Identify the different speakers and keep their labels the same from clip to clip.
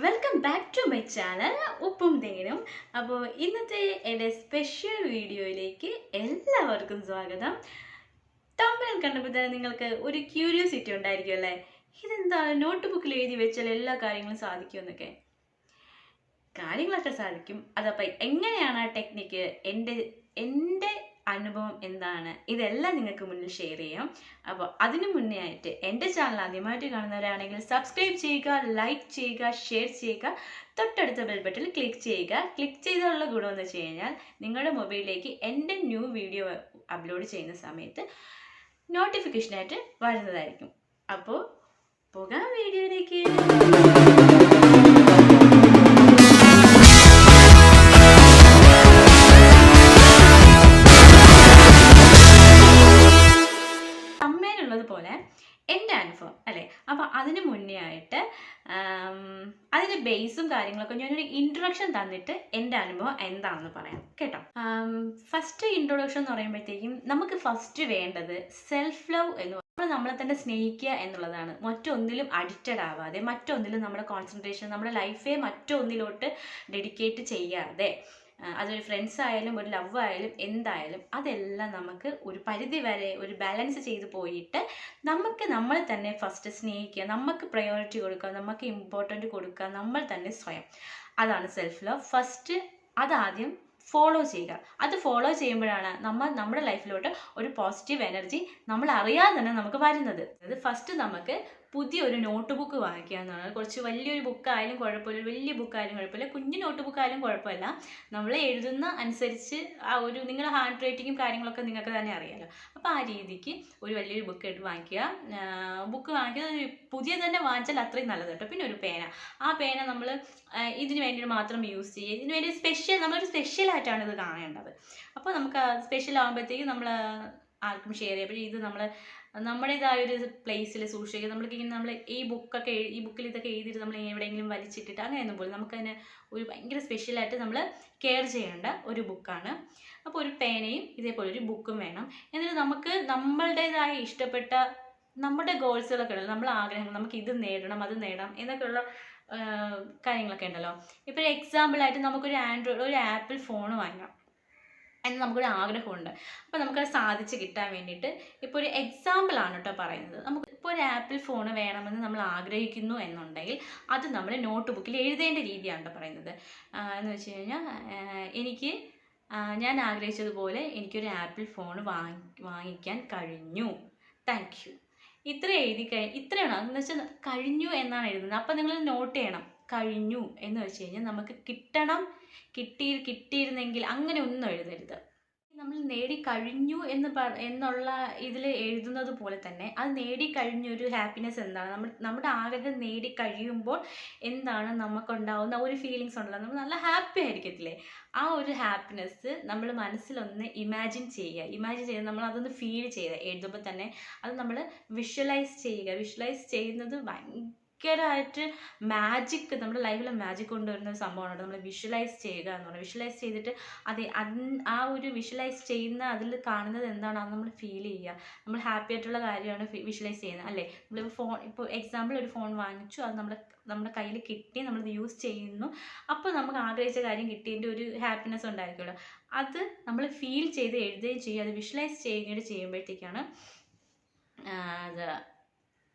Speaker 1: Welcome back to my channel ഉപ്പും തേനും. അപ്പോൾ ഇന്നത്തെ എൻ്റെ സ്പെഷ്യൽ വീഡിയോയിലേക്ക് എല്ലാവർക്കും സ്വാഗതം. തമ്പനയിൽ കണ്ടപ്പോൾ തന്നെ നിങ്ങൾക്ക് ഒരു ക്യൂരിയോസിറ്റി ഉണ്ടായിരിക്കും അല്ലേ, ഇതെന്താണ് നോട്ട് ബുക്കിൽ എഴുതി വെച്ചാൽ എല്ലാ കാര്യങ്ങളും സാധിക്കുമെന്നൊക്കെ. കാര്യങ്ങളൊക്കെ സാധിക്കും. അതപ്പോൾ എങ്ങനെയാണ് ആ ടെക്നിക്ക്, എൻ്റെ അനുഭവം എന്താണ്, ഇതെല്ലാം നിങ്ങൾക്ക് മുന്നിൽ ഷെയർ ചെയ്യാം. അപ്പോൾ അതിനു മുന്നേ ആയിട്ട് എൻ്റെ ചാനൽ ആദ്യമായിട്ട് കാണുന്നവരാണെങ്കിൽ സബ്സ്ക്രൈബ് ചെയ്യുക, ലൈക്ക് ചെയ്യുക, ഷെയർ ചെയ്യുക, തൊട്ടടുത്ത ബെൽ ബട്ടണിൽ ക്ലിക്ക് ചെയ്യുക. ക്ലിക്ക് ചെയ്തുള്ള ഗുണമെന്ന് വെച്ച് കഴിഞ്ഞാൽ നിങ്ങളുടെ മൊബൈലിലേക്ക് എൻ്റെ ന്യൂ വീഡിയോ അപ്ലോഡ് ചെയ്യുന്ന സമയത്ത് നോട്ടിഫിക്കേഷനായിട്ട് വരുന്നതായിരിക്കും. അപ്പോൾ പോകാം വീഡിയോയിലേക്ക്. പോലെ എൻ്റെ അനുഭവം അല്ലേ. അപ്പോൾ അതിന് മുന്നേ ആയിട്ട് അതിൻ്റെ ബേസും കാര്യങ്ങളൊക്കെ ഞാനൊരു ഇൻട്രൊഡക്ഷൻ തന്നിട്ട് എൻ്റെ അനുഭവം എന്താണെന്ന് പറയാം കേട്ടോ. ഫസ്റ്റ് ഇൻട്രൊഡക്ഷൻ എന്ന് പറയുമ്പോഴത്തേക്കും നമുക്ക് ഫസ്റ്റ് വേണ്ടത് സെൽഫ് ലവ് എന്ന് പറയുന്നത് നമ്മളെ തന്നെ സ്നേഹിക്കുക എന്നുള്ളതാണ്. മറ്റൊന്നിലും അഡിക്റ്റഡ് ആവാതെ, മറ്റൊന്നിലും നമ്മുടെ കോൺസെൻട്രേഷൻ, നമ്മുടെ ലൈഫെ മറ്റൊന്നിലോട്ട് ഡെഡിക്കേറ്റ് ചെയ്യാതെ, അതൊരു ഫ്രണ്ട്സ് ആയാലും ഒരു ലവ് ആയാലും എന്തായാലും അതെല്ലാം നമുക്ക് ഒരു പരിധി വരെ ഒരു ബാലൻസ് ചെയ്ത് പോയിട്ട് നമുക്ക് നമ്മളെ തന്നെ ഫസ്റ്റ് സ്നേഹിക്കുക, നമുക്ക് പ്രയോറിറ്റി കൊടുക്കുക, നമുക്ക് ഇമ്പോർട്ടൻറ്റ് കൊടുക്കുക നമ്മൾ തന്നെ സ്വയം. അതാണ് സെൽഫ് ലവ്. ഫസ്റ്റ് അതാദ്യം ഫോളോ ചെയ്യുക. അത് ഫോളോ ചെയ്യുമ്പോഴാണ് നമ്മുടെ ലൈഫിലോട്ട് ഒരു പോസിറ്റീവ് എനർജി നമ്മൾ അറിയാതെ തന്നെ നമുക്ക് വരുന്നത്. അത് ഫസ്റ്റ് നമുക്ക് പുതിയൊരു നോട്ട് ബുക്ക് വാങ്ങിക്കുക എന്നാണ്. കുറച്ച് വലിയൊരു ബുക്കായാലും കുഴപ്പമില്ല, വലിയ ബുക്കായാലും കുഴപ്പമില്ല, കുഞ്ഞു നോട്ട് ബുക്കായാലും കുഴപ്പമില്ല. നമ്മൾ എഴുതുന്ന അനുസരിച്ച് ആ ഒരു നിങ്ങളുടെ ഹാൻഡ് റൈറ്റിങ്ങും കാര്യങ്ങളൊക്കെ നിങ്ങൾക്ക് തന്നെ അറിയാമല്ലോ. അപ്പോൾ ആ രീതിക്ക് ഒരു വലിയൊരു ബുക്ക് എടുത്ത് വാങ്ങിക്കുക. ബുക്ക് വാങ്ങിക്കുന്നത് പുതിയ തന്നെ വാങ്ങിച്ചാൽ അത്രയും നല്ലത് കേട്ടോ. പിന്നെ ഒരു പേന, ആ പേന നമ്മൾ ഇതിന് വേണ്ടി മാത്രം യൂസ് ചെയ്യുക. ഇതിന് വേണ്ടി നമ്മളൊരു സ്പെഷ്യലായിട്ടാണ് ഇത് കാണേണ്ടത്. അപ്പോൾ നമുക്ക് സ്പെഷ്യൽ ആകുമ്പോഴത്തേക്കും നമ്മൾ ആർക്കും ഷെയർ ചെയ്യുമ്പോൾ ഇത് നമ്മുടേതായ ഒരു പ്ലേസിൽ സൂക്ഷിക്കുക. നമ്മൾ ഈ ബുക്കിൽ ഇതൊക്കെ എഴുതിയിട്ട് നമ്മൾ എവിടെയെങ്കിലും വലിച്ചിട്ടിട്ട് അങ്ങനെയൊന്നും പോലും നമുക്കതിന് ഒരു ഭയങ്കര സ്പെഷ്യലായിട്ട് നമ്മൾ കെയർ ചെയ്യേണ്ട ഒരു ബുക്കാണ്. അപ്പോൾ ഒരു പേനയും ഇതേപോലെ ഒരു ബുക്കും വേണം. എന്നിട്ട് നമുക്ക് നമ്മളുടേതായ ഇഷ്ടപ്പെട്ട നമ്മുടെ ഗോൾസുകളൊക്കെ ഉണ്ടല്ലോ, നമ്മുടെ ആഗ്രഹങ്ങൾ, നമുക്ക് ഇത് നേടണം അത് നേടണം എന്നൊക്കെയുള്ള കാര്യങ്ങളൊക്കെ ഉണ്ടല്ലോ. ഇപ്പോൾ ഒരു എക്സാമ്പിളായിട്ട് നമുക്കൊരു ഒരു ആപ്പിൾ ഫോൺ വാങ്ങാം എന്ന് നമുക്കൊരു ആഗ്രഹമുണ്ട്. അപ്പോൾ നമുക്കത് സാധിച്ച് കിട്ടാൻ വേണ്ടിയിട്ട് ഇപ്പോൾ ഒരു എക്സാമ്പിളാണ് കേട്ടോ പറയുന്നത്. നമുക്ക് ഇപ്പോൾ ഒരു ആപ്പിൾ ഫോൺ വേണമെന്ന് നമ്മൾ ആഗ്രഹിക്കുന്നു എന്നുണ്ടെങ്കിൽ അത് നമ്മൾ നോട്ട് ബുക്കിൽ എഴുതേണ്ട രീതിയാണ് കേട്ടോ പറയുന്നത്. എന്ന് വെച്ച് കഴിഞ്ഞാൽ ഞാൻ ആഗ്രഹിച്ചതുപോലെ എനിക്കൊരു ആപ്പിൾ ഫോൺ വാങ്ങിക്കാൻ കഴിഞ്ഞു, താങ്ക് യു, ഇത്ര ഇത്രയാണ് എന്ന് വെച്ചാൽ കഴിഞ്ഞു എന്നാണ് എഴുതുന്നത്. അപ്പം നിങ്ങൾ നോട്ട് ചെയ്യണം, കഴിഞ്ഞു എന്ന് വെച്ച് കഴിഞ്ഞാൽ നമുക്ക് കിട്ടിയിരുന്നെങ്കിൽ അങ്ങനെ ഒന്നും എഴുതരുത്. നമ്മൾ നേടിക്കഴിഞ്ഞു എന്നുള്ള ഇതിൽ എഴുതുന്നത് പോലെ തന്നെ അത് നേടിക്കഴിഞ്ഞൊരു ഹാപ്പിനെസ് എന്താണ്, നമ്മുടെ ആഗ്രഹം നേടിക്കഴിയുമ്പോൾ എന്താണ് നമുക്കുണ്ടാവുന്ന ഒരു ഫീലിങ്സ് ഉണ്ടല്ലോ, നമ്മൾ നല്ല ഹാപ്പി ആയിരിക്കത്തില്ലേ. ആ ഒരു ഹാപ്പിനെസ് നമ്മൾ മനസ്സിലൊന്ന് ഇമാജിൻ ചെയ്ത് നമ്മൾ അതൊന്ന് ഫീൽ ചെയ്യുക. എഴുതുമ്പോൾ തന്നെ അത് നമ്മൾ വിഷ്വലൈസ് ചെയ്യുന്നത് ഭയങ്കരമായിട്ട് മാജിക്, നമ്മുടെ ലൈഫിൽ മാജിക് കൊണ്ടുവരുന്ന ഒരു സംഭവമാണ് നമ്മൾ വിഷ്വലൈസ് ചെയ്യുക എന്ന് പറയുന്നത്. വിഷ്വലൈസ് ചെയ്തിട്ട് ആ ഒരു വിഷ്വലൈസ് ചെയ്യുന്ന അതിൽ കാണുന്നത് എന്താണോ അത് നമ്മൾ ഫീൽ ചെയ്യുക. നമ്മൾ ഹാപ്പി ആയിട്ടുള്ള കാര്യമാണ് വിഷ്വലൈസ് ചെയ്യുന്നത് അല്ലേ. നമ്മൾ ഇപ്പോൾ എക്സാമ്പിൾ ഒരു ഫോൺ വാങ്ങിച്ചു, അത് നമ്മുടെ കയ്യിൽ കിട്ടി, നമ്മളിത് യൂസ് ചെയ്യുന്നു, അപ്പോൾ നമുക്ക് ആഗ്രഹിച്ച കാര്യം കിട്ടിയതിൻ്റെ ഒരു ഹാപ്പിനെസ് ഉണ്ടായിരിക്കുമല്ലോ. അത് നമ്മൾ ഫീൽ ചെയ്ത് എഴുതുകയും ചെയ്യുക, അത് വിഷ്വലൈസ് ചെയ്യുമ്പോഴത്തേക്കാണ്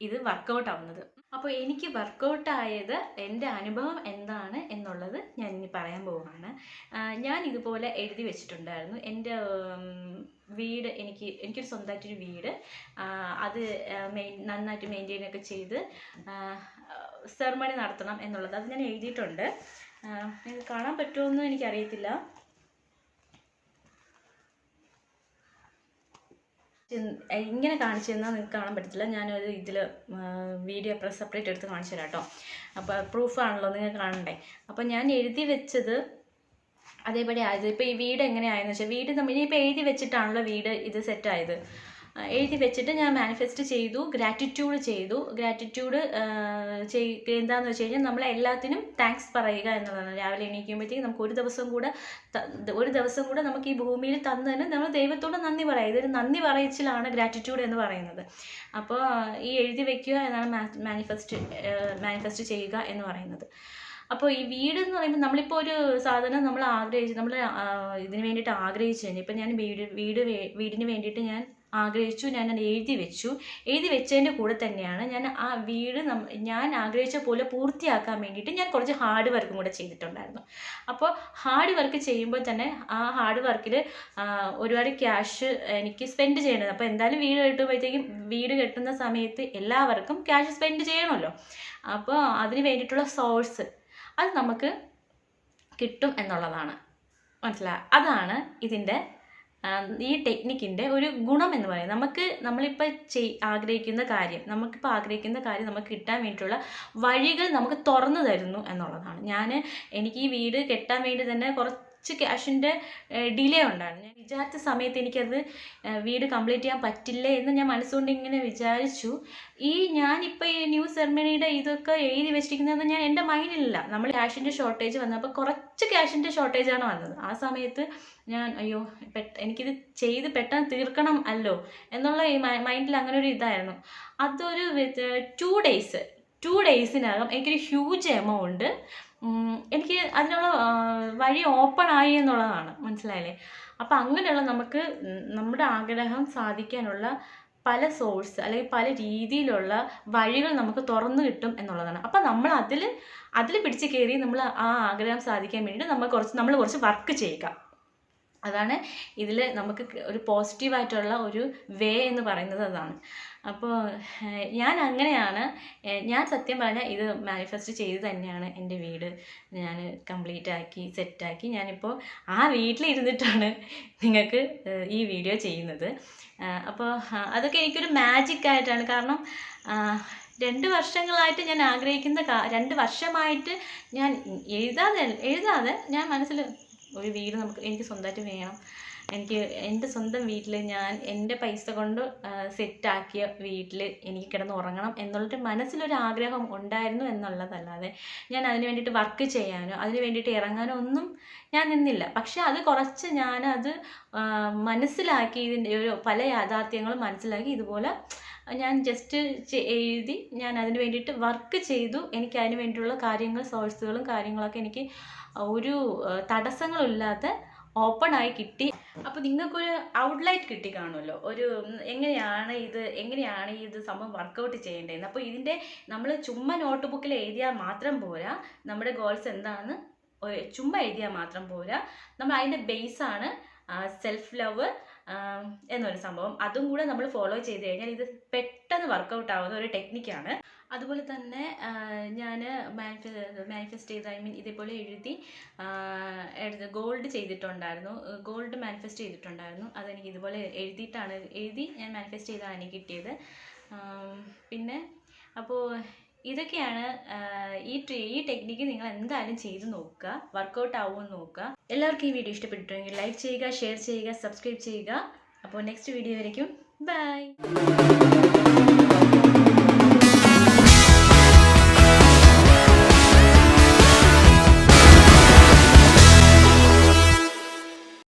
Speaker 1: ഇത് വർക്കൗട്ട് ആവുന്നത്. അപ്പോൾ എനിക്ക് വർക്കൗട്ടായത് എൻ്റെ അനുഭവം എന്താണ് എന്നുള്ളത് ഞാൻ ഇനി പറയാൻ പോവുകയാണ്. ഞാൻ ഇതുപോലെ എഴുതി വെച്ചിട്ടുണ്ടായിരുന്നു. എൻ്റെ വീട്, എനിക്കൊരു സ്വന്തമായിട്ടൊരു വീട്, അത് നന്നായിട്ട് മെയിൻറ്റെയിൻ ഒക്കെ ചെയ്ത് സെർമണി നടത്തണം എന്നുള്ളത് അത് ഞാൻ എഴുതിയിട്ടുണ്ട്. നിങ്ങൾക്ക് കാണാൻ പറ്റുമോയെന്ന് എനിക്കറിയത്തില്ല. ഇങ്ങനെ കാണിച്ചു തന്നാൽ നിങ്ങൾക്ക് കാണാൻ പറ്റത്തില്ല. ഞാനൊരു ഇതിൽ വീഡിയോ സെപ്പറേറ്റ് എടുത്ത് കാണിച്ചു തരാം കേട്ടോ. അപ്പോൾ പ്രൂഫാണല്ലോ നിങ്ങൾക്ക് കാണണ്ടേ. അപ്പോൾ ഞാൻ എഴുതി വെച്ചത് അതേപടി ആയത്. ഇപ്പോൾ ഈ വീട് എങ്ങനെയായെന്ന് വെച്ചാൽ, വീട് ഇനിയിപ്പോൾ എഴുതി വെച്ചിട്ടാണല്ലോ വീട് ഇത് സെറ്റായത്. എഴുതി വെച്ചിട്ട് ഞാൻ മാനിഫെസ്റ്റ് ചെയ്തു, ഗ്രാറ്റിറ്റ്യൂഡ് എന്താണെന്ന് വെച്ച് കഴിഞ്ഞാൽ നമ്മൾ എല്ലാത്തിനും താങ്ക്സ് പറയുക എന്നുള്ളതാണ്. രാവിലെ എണീക്കുമ്പോഴത്തേക്കും നമുക്ക് ഒരു ദിവസം കൂടെ നമുക്ക് ഈ ഭൂമിയിൽ തന്നതിന് നമ്മൾ ദൈവത്തോട് നന്ദി പറയുക. ഇതൊരു നന്ദി പറച്ചിലാണ് ഗ്രാറ്റിറ്റ്യൂഡ് എന്ന് പറയുന്നത്. അപ്പോൾ ഈ എഴുതി വെക്കുക എന്നാണ് മാനിഫെസ്റ്റ് ചെയ്യുക എന്ന് പറയുന്നത്. അപ്പോൾ ഈ വീട് എന്ന് പറയുമ്പോൾ നമ്മളിപ്പോൾ ഒരു സാധനം നമ്മൾ ഇതിന് വേണ്ടിയിട്ട് ആഗ്രഹിച്ചു കഴിഞ്ഞാൽ ഇപ്പം ഞാൻ വീടിന് വേണ്ടിയിട്ട് ഞാൻ ആഗ്രഹിച്ചു, ഞാൻ അത് എഴുതി വെച്ചതിൻ്റെ കൂടെ തന്നെയാണ് ഞാൻ ആ വീട് ഞാൻ ആഗ്രഹിച്ച പോലെ പൂർത്തിയാക്കാൻ വേണ്ടിയിട്ട് ഞാൻ കുറച്ച് ഹാർഡ് വർക്കും കൂടെ ചെയ്തിട്ടുണ്ടായിരുന്നു. അപ്പോൾ ഹാർഡ് വർക്ക് ചെയ്യുമ്പോൾ തന്നെ ആ ഹാർഡ് വർക്കിൽ ഒരുപാട് ക്യാഷ് എനിക്ക് സ്പെൻഡ് ചെയ്യേണ്ടത്. അപ്പോൾ എന്തായാലും വീട് കെട്ടുന്ന സമയത്ത് എല്ലാവർക്കും ക്യാഷ് സ്പെൻഡ് ചെയ്യണമല്ലോ. അപ്പോൾ അതിന് വേണ്ടിയിട്ടുള്ള സോഴ്സ് അത് നമുക്ക് കിട്ടും എന്നുള്ളതാണ്. മനസ്സിലായി? അതാണ് ഇതിൻ്റെ ഈ ടെക്നിക്കിൻ്റെ ഒരു ഗുണം എന്ന് പറയുന്നത്. നമ്മളിപ്പോൾ ആഗ്രഹിക്കുന്ന കാര്യം നമുക്ക് കിട്ടാൻ വേണ്ടിയിട്ടുള്ള വഴികൾ നമുക്ക് തുറന്നു തരുന്നു എന്നുള്ളതാണ്. എനിക്ക് ഈ വീട് കെട്ടാൻ വേണ്ടി തന്നെ കുറച്ച് ക്യാഷിൻ്റെ ഡിലേ ഉണ്ടായിരുന്നു. ഞാൻ വിചാരിച്ച സമയത്ത് എനിക്കത് വീട് കംപ്ലീറ്റ് ചെയ്യാൻ പറ്റില്ല എന്ന് ഞാൻ മനസ്സുകൊണ്ട് ഇങ്ങനെ വിചാരിച്ചു. ഞാനിപ്പോൾ ഈ ന്യൂ സെറമണിയുടെ ഇതൊക്കെ എഴുതി വെച്ചിരിക്കുന്നത് എൻ്റെ മൈൻഡിലില്ല. നമ്മൾ ക്യാഷിൻ്റെ ഷോർട്ടേജ് വന്നപ്പോൾ കുറച്ച് ക്യാഷിൻ്റെ ഷോർട്ടേജാണ് വന്നത്. ആ സമയത്ത് ഞാൻ എനിക്കിത് ചെയ്ത് പെട്ടെന്ന് തീർക്കണം അല്ലോ എന്നുള്ള ഈ മൈൻഡിൽ അങ്ങനെ ഒരു ഇതായിരുന്നു. അതൊരു 2 ഡേയ്സിനകം എനിക്കൊരു ഹ്യൂജ് എമൗണ്ട് എനിക്ക് അതിനുള്ള വഴി ഓപ്പൺ ആയി എന്നുള്ളതാണ്. മനസ്സിലായില്ലേ? അപ്പം അങ്ങനെയുള്ള നമ്മുടെ ആഗ്രഹം സാധിക്കാനുള്ള പല സോഴ്സ് അല്ലെങ്കിൽ പല രീതിയിലുള്ള വഴികൾ നമുക്ക് തുറന്നു കിട്ടും എന്നുള്ളതാണ്. അപ്പം നമ്മൾ അതിൽ പിടിച്ച് കയറി നമ്മൾ ആ ആഗ്രഹം സാധിക്കാൻ വേണ്ടിയിട്ട് നമ്മൾ കുറച്ച് വർക്ക് ചെയ്യുക. അതാണ് ഇതിൽ നമുക്ക് ഒരു പോസിറ്റീവായിട്ടുള്ള ഒരു വേ എന്ന് പറയുന്നത് അതാണ്. അപ്പോൾ ഞാൻ സത്യം പറഞ്ഞാൽ ഇത് മാനിഫെസ്റ്റ് ചെയ്ത് തന്നെയാണ് എൻ്റെ വീട് ഞാൻ കംപ്ലീറ്റ് ആക്കി സെറ്റാക്കി ഞാനിപ്പോൾ ആ വീട്ടിലിരുന്നിട്ടാണ് നിങ്ങൾക്ക് ഈ വീഡിയോ ചെയ്യുന്നത്. അപ്പോൾ അതൊക്കെ എനിക്കൊരു മാജിക്കായിട്ടാണ്. കാരണം 2 വർഷങ്ങളായിട്ട് ഞാൻ ആഗ്രഹിക്കുന്ന 2 വർഷമായിട്ട് ഞാൻ എഴുതാതെ ഞാൻ മനസ്സിൽ ഒരു വീട് എനിക്ക് സ്വന്തമായിട്ട് വേണം, എനിക്ക് എൻ്റെ സ്വന്തം വീട്ടിൽ ഞാൻ എൻ്റെ പൈസ കൊണ്ട് സെറ്റാക്കിയ വീട്ടിൽ എനിക്ക് കിടന്ന് ഉറങ്ങണം എന്നുള്ളൊരു മനസ്സിലൊരു ആഗ്രഹം ഉണ്ടായിരുന്നു എന്നുള്ളതല്ലാതെ ഞാൻ അതിന് വേണ്ടിയിട്ട് വർക്ക് ചെയ്യാനോ അതിന് വേണ്ടിയിട്ട് ഇറങ്ങാനോ ഒന്നും ഞാൻ നിന്നില്ല. പക്ഷെ അത് കുറച്ച് ഞാനത് മനസ്സിലാക്കി, ഇതിൻ്റെ പല യാഥാർത്ഥ്യങ്ങളും മനസ്സിലാക്കി ഇതുപോലെ ഞാൻ ജസ്റ്റ് എഴുതി ഞാൻ അതിന് വേണ്ടിയിട്ട് വർക്ക് ചെയ്തു. എനിക്ക് അതിന് വേണ്ടിയിട്ടുള്ള സോഴ്സുകളും കാര്യങ്ങളൊക്കെ എനിക്ക് ഒരു തടസ്സങ്ങളില്ലാതെ ഓപ്പൺ ആയി കിട്ടി. അപ്പോൾ നിങ്ങൾക്കൊരു ഔട്ട്ലൈറ്റ് കിട്ടി കാണുമല്ലോ, എങ്ങനെയാണ് ഇത് സംഭവം വർക്കൗട്ട് ചെയ്യേണ്ടതെന്ന്. അപ്പോൾ ഇതിൻ്റെ നമ്മൾ ചുമ്മാ നോട്ട് ബുക്കിൽ എഴുതിയാൽ മാത്രം പോരാ, നമ്മുടെ ഗോൾസ് എന്താണെന്ന് ചുമ്മാ എഴുതിയാൽ മാത്രം പോരാ. നമ്മൾ അതിൻ്റെ ബേസാണ് സെൽഫ് ലവ് എന്നൊരു സംഭവം. അതും കൂടെ നമ്മൾ ഫോളോ ചെയ്ത് കഴിഞ്ഞാൽ ഇത് പെട്ടെന്ന് വർക്കൗട്ട് ആവുന്ന ഒരു ടെക്നിക്കാണ്. അതുപോലെ തന്നെ ഞാൻ മാനിഫെസ്റ്റ് ചെയ്ത് ഇതേപോലെ എഴുതി ഗോൾഡ് മാനിഫെസ്റ്റ് ചെയ്തിട്ടുണ്ടായിരുന്നു. അതെനിക്ക് ഇതുപോലെ എഴുതി ഞാൻ മാനിഫെസ്റ്റ് ചെയ്താണ് എനിക്ക് കിട്ടിയത്. പിന്നെ അപ്പോൾ ഇതൊക്കെയാണ് ഈ ടെക്നിക്ക് നിങ്ങൾ എന്തായാലും ചെയ്ത് നോക്കുക, വർക്കൗട്ട് ആവുമെന്ന് നോക്കുക. എല്ലാവർക്കും ഈ വീഡിയോ ഇഷ്ടപ്പെട്ടിട്ടുണ്ടെങ്കിൽ ലൈക്ക് ചെയ്യുക, ഷെയർ ചെയ്യുക, സബ്സ്ക്രൈബ് ചെയ്യുക. അപ്പോൾ നെക്സ്റ്റ് വീഡിയോ വരയ്ക്കും ബൈ.